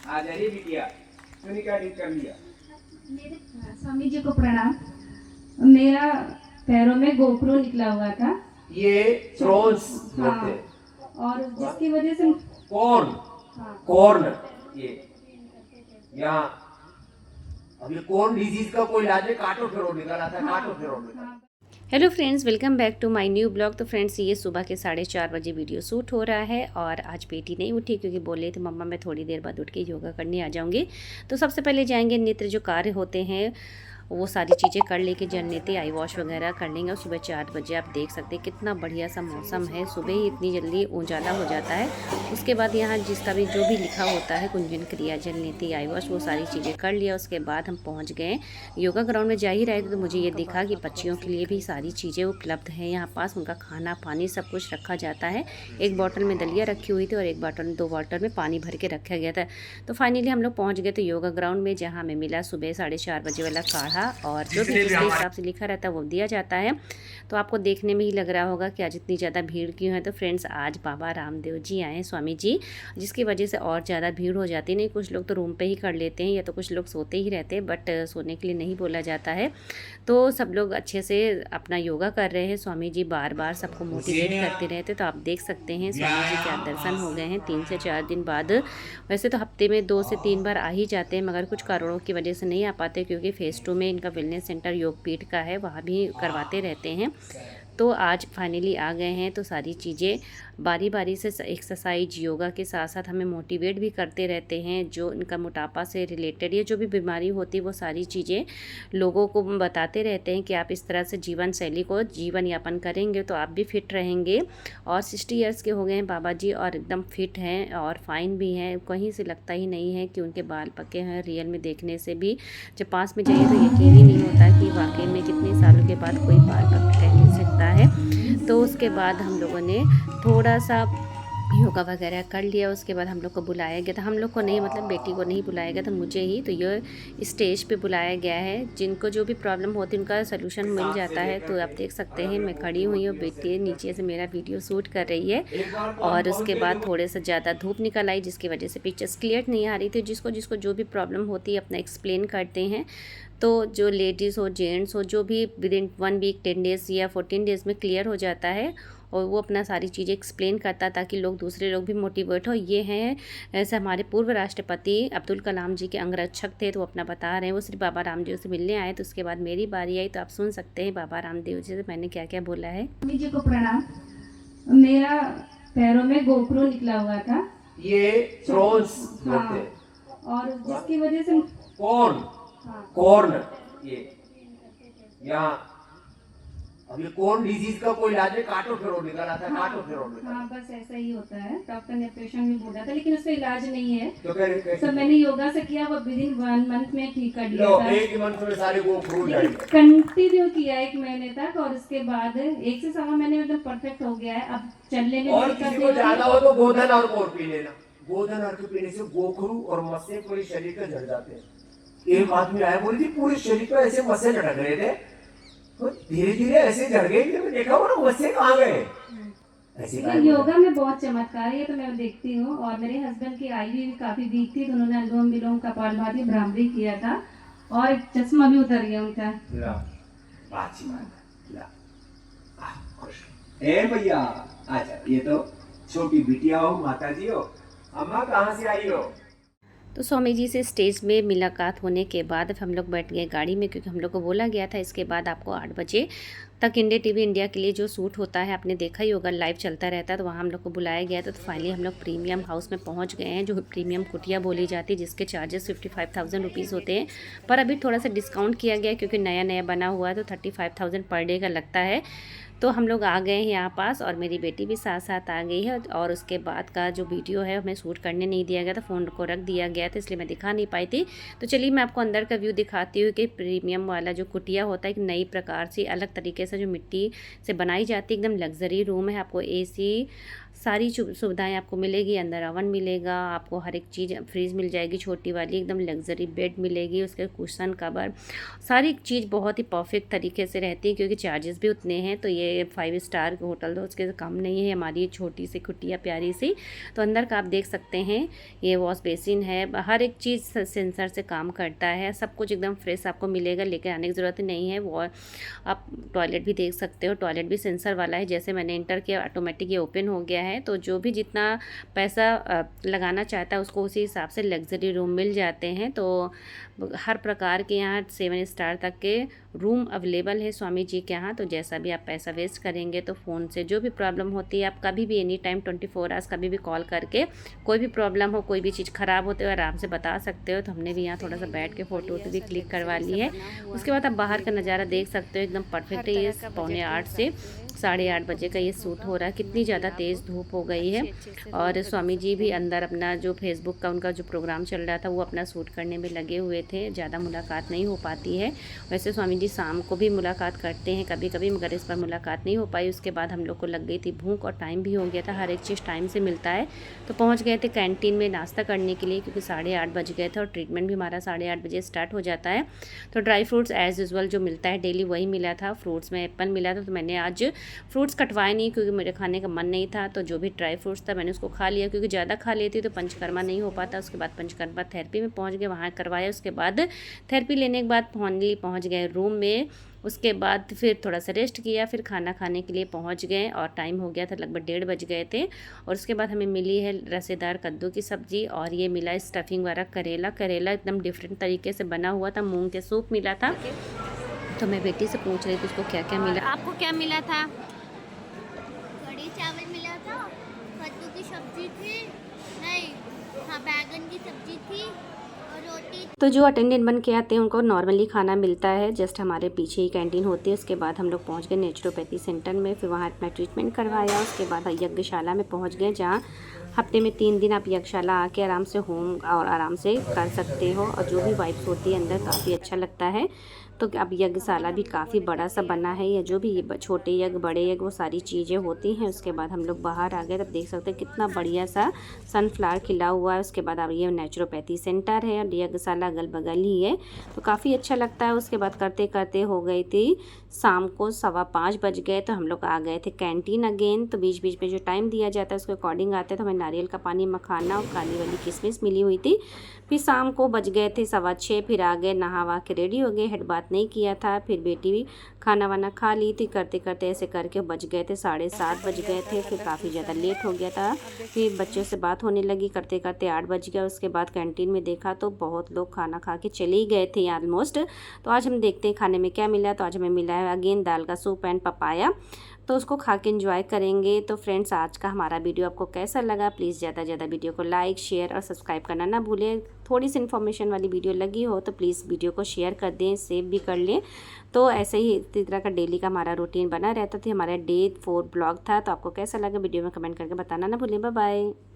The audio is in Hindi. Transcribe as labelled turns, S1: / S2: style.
S1: आ जाइए बिटिया, तूने क्या ठीक कर लिया?
S2: मेरे स्वामी जी को प्रणाम। मेरा पैरों में गोखरू निकला हुआ था।
S1: ये फ्रॉन्स
S2: हाँ,
S1: बोलते हैं।
S2: और जिसकी वजह से
S1: कॉर्न,
S2: हाँ,
S1: कॉर्न, ये यहाँ अब ये कॉर्न डिजीज का कोई इलाज है, काटो फिरो निकल आता है, काटो फिरो निकल।
S2: हाँ।
S3: Hello friends, welcome back to my new blog. तो फ्रेंड्स, ये सुबह के 4:30 बजे वीडियो शूट हो रहा है और आज बेटी नहीं उठी क्योंकि बोल रही थी मम्मा मैं थोड़ी देर बाद उठ के योगा करने आ जाऊंगी। तो सबसे पहले जाएंगे नित्य जो कार्य होते हैं वो सारी चीज़ें कर लेके जन्नते आई वॉश वगैरह कर लेंगे। और सुबह 4 बजे आप देख सकते हैं कितना बढ़िया सा मौसम है, सुबह ही इतनी जल्दी उजाला हो जाता है। उसके बाद यहाँ जिसका भी जो भी लिखा होता है कुंजन क्रिया जलनेती आई वॉश वो सारी चीज़ें कर लिया। उसके बाद हम पहुँच गए योगा ग्राउंड में। जा ही रहे थे तो मुझे ये दिखा कि बच्चियों के लिए भी सारी चीज़ें उपलब्ध है यहाँ पास, उनका खाना पानी सब कुछ रखा जाता है। एक बॉटल में दलिया रखी हुई थी और एक बॉटल 2 बॉटल में पानी भर के रखा गया था। तो फाइनली हम लोग पहुँच गए थे योगा ग्राउंड में, जहाँ हमें मिला सुबह 4:30 बजे वाला काढ़ा और जो भी जिसके हिसाब से लिखा रहता है वो दिया जाता है। तो आपको देखने में ही लग रहा होगा कि आज इतनी ज़्यादा भीड़ क्यों है। तो फ्रेंड्स, आज बाबा रामदेव जी आए हैं, स्वामी जी, जिसकी वजह से और ज़्यादा भीड़ हो जाती है। नहीं, कुछ लोग तो रूम पे ही कर लेते हैं या तो कुछ लोग सोते ही रहते हैं, बट सोने के लिए नहीं बोला जाता है। तो सब लोग अच्छे से अपना योगा कर रहे हैं। स्वामी जी बार बार सबको मोटिवेट करते रहते। तो आप देख सकते हैं स्वामी जी क्या दर्शन हो गए हैं 3 से 4 दिन बाद। वैसे तो हफ्ते में 2 से 3 बार आ ही जाते हैं, मगर कुछ कारणों की वजह से नहीं आ पाते क्योंकि फेज़ 2 में इनका वेलनेस सेंटर योगपीठ का है, वहाँ भी करवाते रहते हैं। तो आज फाइनली आ गए हैं। तो सारी चीज़ें बारी बारी से एक्सरसाइज योगा के साथ साथ हमें मोटिवेट भी करते रहते हैं। जो इनका मोटापा से रिलेटेड या जो भी बीमारी होती है वो सारी चीज़ें लोगों को बताते रहते हैं कि आप इस तरह से जीवन शैली को जीवन यापन करेंगे तो आप भी फिट रहेंगे। और 60 ईयर्स के हो गए हैं बाबा जी और एकदम फिट हैं और फाइन भी हैं। कहीं से लगता ही नहीं है कि उनके बाल पके हैं। रियल में देखने से भी जब पास में जाइए तो यकीन ही नहीं होता कि वाकई में कितने सालों के बाद कोई बाल पक नहीं सकता है। तो उसके बाद हम लोगों ने थोड़ा सा योगा वगैरह कर लिया। उसके बाद हम लोग को बुलाया गया था, हम लोग को नहीं मतलब बेटी को नहीं बुलाया गया था, मुझे ही। तो ये स्टेज पे बुलाया गया है। जिनको जो भी प्रॉब्लम होती है उनका सोल्यूशन मिल जाता है। तो आप देख सकते हैं मैं खड़ी हुई हूँ, बेटी नीचे से मेरा वीडियो शूट कर रही है। और उसके बाद थोड़े से ज़्यादा धूप निकल आई जिसकी वजह से पिक्चर्स क्लियर नहीं आ रही थी। जिसको जिसको जो भी प्रॉब्लम होती है अपना एक्सप्लेन करते हैं। तो जो लेडीज़ हो जेंट्स हो जो भी विदिन 1 वीक 10 डेज़ या 14 डेज़ में क्लियर हो जाता है और वो अपना सारी चीज़ें एक्सप्लेन करता ताकि लोग दूसरे लोग भी मोटिवेट हो। ये हैं ऐसे हमारे पूर्व राष्ट्रपति अब्दुल कलाम जी के अंगरक्षक थे। तो वो अपना बता रहे हैं, वो सिर्फ बाबा रामदेव से मिलने आए। तो उसके बाद मेरी बारी आई तो आप सुन सकते हैं बाबा रामदेव जी से मैंने क्या क्या बोला है।
S2: स्वामी जी को प्रणाम। मेरा पैरों में गोखरू निकला हुआ था।
S1: ये फ्रॉन्स
S2: हाँ,
S1: बोलते हैं।
S2: और जिसकी वजह से
S1: कॉर्न,
S2: हाँ,
S1: कॉर्न, ये यहाँ अब ये कॉर्न डिजीज का कोई इलाज है, काटो फिरो निकल आता है, काटो फिरो निकल।
S2: हाँ, बस ऐसा ही होता है। डॉक्टर ने ऑपरेशन भी बोला था लेकिन उसका इलाज नहीं है।
S1: तो कैसे
S2: सब मैंने योगा से किया, वो विदिन 1 मंथ में ठीक कर लिया
S1: लो
S2: था।
S1: एक ही मंथ में सारे वो फ्रूट जाएंगे।
S2: कंटिन्यू किया 1 महीने तक और उसके बाद 1 से 1.25 महीने में तो परफेक्ट हो गया है। अब चलने में
S1: और
S2: दिक्कत
S1: किसी को
S2: नहीं
S1: ज्यादा
S2: होती।
S1: हो तो गोधन और कोर पी लेना। गोधन और के पीने से गोखरू और मस्से पूरे शरीर पे झड़ जाते हैं। एक आदमी आया बोली थी पूरे शरीर पे ऐसे मस्से झड़क रहे थे, तो धीरे धीरे ऐसे झड़ गए कि मैं देखा वो ना मस्से कहाँ गए ऐसे
S2: लेकिन योगा में बहुत चमत्कार है, ये तो मैं देखती हूँ। और मेरे हस्बैंड की आई भी काफी वीक थी तो उन्होंने अनुलोम विलोम कपालभाति भ्रामरी किया था और चश्मा भी उतर गया उनका।
S1: ला अच्छी बात है। ला खुश ए भैया अच्छा, ये तो छोटी बिटिया हो, माता जी हो, अम्मा कहाँ से आई हो?
S3: तो स्वामी जी से स्टेज में मुलाकात होने के बाद हम लोग बैठ गए गाड़ी में क्योंकि हम लोग को बोला गया था इसके बाद आपको 8 बजे तक इंडिया टीवी इंडिया के लिए जो शूट होता है आपने देखा ही होगा, लाइव चलता रहता है। तो वहाँ हम लोग को बुलाया गया था। तो फाइनली हम लोग प्रीमियम हाउस में पहुँच गए हैं, जो प्रीमियम कुटिया बोली जाती है, जिसके चार्जेस 55,000 रुपीज़ होते हैं। पर अभी थोड़ा सा डिस्काउंट किया गया क्योंकि नया नया बना हुआ है तो 35,000 पर डे का लगता है। तो हम लोग आ गए हैं यहाँ पास और मेरी बेटी भी साथ साथ आ गई है। और उसके बाद का जो वीडियो है हमें शूट करने नहीं दिया गया था, फ़ोन को रख दिया गया था, इसलिए मैं दिखा नहीं पाई थी। तो चलिए मैं आपको अंदर का व्यू दिखाती हूँ कि प्रीमियम वाला जो कुटिया होता है एक नई प्रकार से अलग तरीके से जो मिट्टी से बनाई जाती है, एकदम लग्जरी रूम है। आपको AC सारी सुविधाएं आपको मिलेगी। अंदर ओवन मिलेगा, आपको हर एक चीज़, फ्रिज मिल जाएगी छोटी वाली, एकदम लग्जरी बेड मिलेगी, उसके कुशन कवर, सारी चीज़ बहुत ही परफेक्ट तरीके से रहती है, क्योंकि चार्जेस भी उतने हैं। तो ये 5 स्टार होटल तो उसके कम नहीं है, हमारी छोटी सी कुटिया प्यारी सी। तो अंदर का आप देख सकते हैं, ये वॉश बेसिन है, हर एक चीज़ सेंसर से काम करता है, सब कुछ एकदम फ्रेश आपको मिलेगा, लेकर आने की ज़रूरत नहीं है। वो आप टॉयलेट भी देख सकते हो, टॉयलेट भी सेंसर वाला है। जैसे मैंने इंटर किया ऑटोमेटिक ये ओपन हो गया है। तो जो भी जितना पैसा लगाना चाहता है उसको उसी हिसाब से लग्जरी रूम मिल जाते हैं। तो हर प्रकार के यहाँ 7 स्टार तक के रूम अवेलेबल है स्वामी जी के यहाँ। तो जैसा भी आप पैसा वेस्ट करेंगे, तो फ़ोन से जो भी प्रॉब्लम होती है आप कभी भी एनी टाइम 24 आवर्स कभी भी कॉल करके कोई भी प्रॉब्लम हो, कोई भी चीज़ ख़राब होते हो आराम से बता सकते हो। तो हमने भी यहाँ थोड़ा सा बैठ के फ़ोटो भी क्लिक करवा ली है। उसके बाद आप बाहर का नज़ारा देख सकते हो, एकदम परफेक्ट है। ये 7:45 से 8:30 बजे का ये शूट हो रहा है। कितनी ज़्यादा तेज़ धूप हो गई है। और स्वामी जी भी अंदर अपना जो फेसबुक का उनका जो प्रोग्राम चल रहा था वो अपना शूट करने में लगे हुए थे। ज़्यादा मुलाकात नहीं हो पाती है। वैसे स्वामी जी शाम को भी मुलाकात करते हैं कभी कभी, मगर इस पर मुलाकात नहीं हो पाई। उसके बाद हम लोग को लग गई थी भूख और टाइम भी हो गया था, हर एक चीज़ टाइम से मिलता है। तो पहुँच गए थे कैंटीन में नाश्ता करने के लिए, क्योंकि 8:30 बज गए थे और ट्रीटमेंट भी हमारा 8:30 बजे स्टार्ट हो जाता है। तो ड्राई फ्रूट्स एज़ यूजुअल जो मिलता है डेली वही मिला था। फ्रूट्स में एप्पल मिला था, तो मैंने आज फ्रूट्स कटवाए नहीं क्योंकि मेरे खाने का मन नहीं था। तो जो भी ड्राई फ्रूट्स था मैंने उसको खा लिया, क्योंकि ज़्यादा खा लेती तो पंचकर्मा नहीं हो पाता। उसके बाद पंचकर्मा थेरेपी में पहुंच गए, वहाँ करवाया। उसके बाद थेरेपी लेने के बाद पहुंच गए रूम में। उसके बाद फिर थोड़ा सा रेस्ट किया, फिर खाना खाने के लिए पहुंच गए और टाइम हो गया था, लगभग 1:30 बज गए थे। और उसके बाद हमें मिली है रसेदार कद्दू की सब्ज़ी, और ये मिला स्टफिंग वाला करेला एकदम डिफरेंट तरीके से बना हुआ था। मूंग के सूप मिला था। तो मैं बेटी से पूछ रही थी उसको क्या क्या मिला। आपको क्या मिला था?
S4: कढ़ी चावल मिला था, कद्दू की सब्जी थी, नहीं हाँ बैगन की सब्जी थी और रोटी।
S3: तो जो अटेंडेंट बन के आते हैं उनको नॉर्मली खाना मिलता है, जस्ट हमारे पीछे ही कैंटीन होती है। उसके बाद हम लोग पहुंच गए नेचुरोपैथी सेंटर में, फिर वहाँ अपना ट्रीटमेंट करवाया। उसके बाद यज्ञशाला में पहुंच गए, जहाँ हफ्ते में 3 दिन आप यज्ञशाला आके आराम से होम और आराम से कर सकते हो। और जो भी वाइब्स होती है अंदर काफ़ी अच्छा लगता है। तो अब यज्ञशाला भी काफ़ी बड़ा सा बना है, या जो भी ये छोटे यज्ञ बड़े यज्ञ वो सारी चीज़ें होती हैं। उसके बाद हम लोग बाहर आ गए, तब देख सकते हैं कितना बढ़िया सा सनफ्लावर खिला हुआ है। उसके बाद अब ये नेचुरोपैथी सेंटर है और यज्ञशाला अगल बगल ही है, तो काफ़ी अच्छा लगता है। उसके बाद करते करते हो गई थी शाम को 5:15 बज गए। तो हम लोग आ गए थे कैंटीन अगेन। तो बीच बीच में जो टाइम दिया जाता है उसके अकॉर्डिंग आते हैं। तो हमें नारियल का पानी, मखाना और काली वाली किशमिश मिली हुई थी। फिर शाम को बज गए थे 6:15, फिर आ गए नहा वहा के रेडी हो गए, हेड बात नहीं किया था। फिर बेटी भी खाना वाना खा ली थी। करते करते ऐसे करके बज गए थे 7:30 बज गए थे। फिर काफ़ी ज़्यादा लेट हो गया था। फिर बच्चों से बात होने लगी, करते करते 8 बज गया। उसके बाद कैंटीन में देखा तो बहुत लोग खाना खा के चले ही गए थे ऑलमोस्ट। तो आज हम देखते हैं खाने में क्या मिला। तो आज हमें मिला है अगेन दाल का सूप एंड पपाया, तो उसको खा के एंजॉय करेंगे। तो फ्रेंड्स, आज का हमारा वीडियो आपको कैसा लगा, प्लीज़ ज़्यादा से ज़्यादा वीडियो को लाइक शेयर और सब्सक्राइब करना ना भूलें। थोड़ी सी इन्फॉर्मेशन वाली वीडियो लगी हो तो प्लीज़ वीडियो को शेयर कर दें, सेव भी कर लें। तो ऐसे ही इसी तरह का डेली का हमारा रूटीन बना रहता था। हमारा Day 4 ब्लॉग था। तो आपको कैसा लगा वीडियो में कमेंट करके बताना ना भूलें। Bye bye.